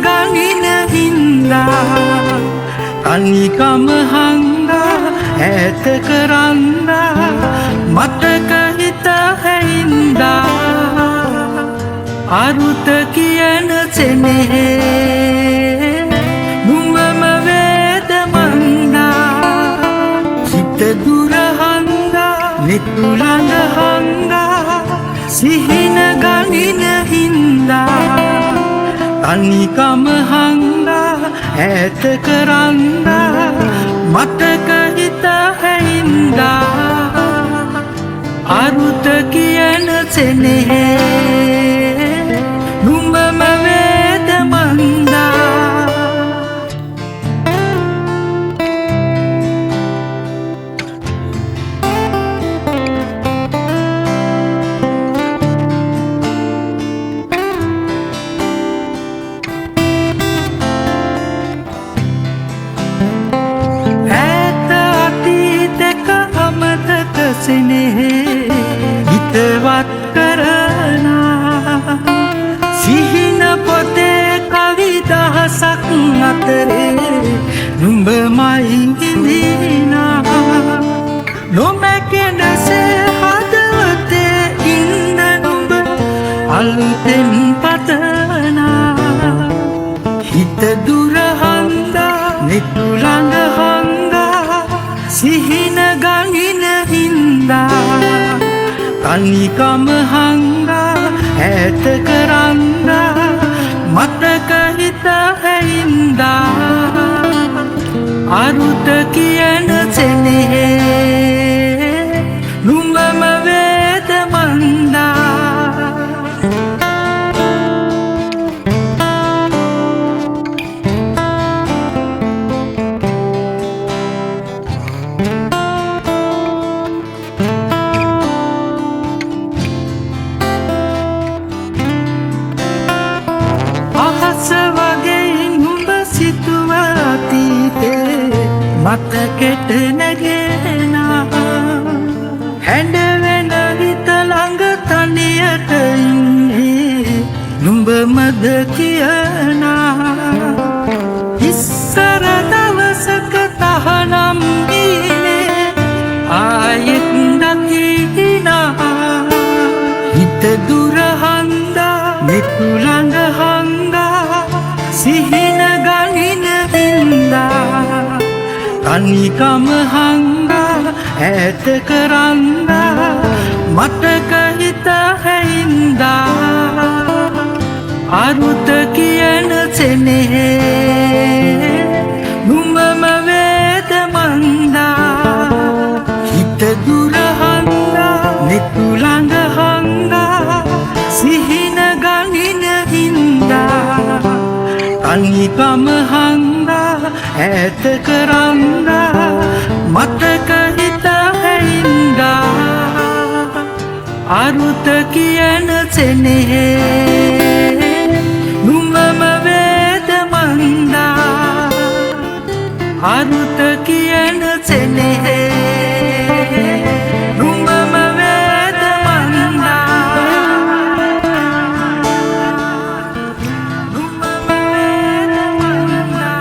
ගනින හින්දා තනිකම හංගා ඈත කරන්නා මතක හිත හැින්දා අරුත කියන සෙනෙහේ නුඹම වේද මන්දා හිත දුර හංගා නිතුලඟ හංගා සිහින ගනින හින්දා තනිකම හංගා ඈත කරන්නා මතක හිත හැින්දා අරුත කියන සෙනෙහේ නුඹම වේද මන්දා හිතවත් කරනා සිහින පොතේ කවි දහසක් අතරේ නුඹමයි ඉඳිනා නොමැකෙනසේ හදවතේ ඉන්න නුඹ අලුතෙන් පතනා හිත දුර හංගා නිතුලඟ හංගා සිහින ගනින හින්දා තනිකම හංගා ඈත කරන්නා මතක හිත හැින්දා අරුත කියන සෙනෙහේ නුඹම වේද මන්දා මතකෙට නැගෙනා හැඬ වෙන හිත ළඟ තනියට ඉන්නේ නුඹමද කියනා ඉස්සර දවසක තහනම් දීනේ ආයෙත් නැගිටිනා හිත දුර හංගා නිතුලඟ හංගා සිහින ගනින හින්දා තනිකම හංගා ඈත කරන්නා මතක හිත හැින්දා අරුත කියන සෙනෙහේ නුඹම වේද මන්දා හිත දුර හංගා නිතුලඟ හංගා සිහින ගනින හින්දා තනිකම හංගා ඈත කරන්නා මතක හිත හැින්දා අරුත කියන සෙනෙහේ නුඹම වේද මන්දා අරුත කියන සෙනෙහේ නුඹම වේද මන්දා නුඹම වේද මන්දා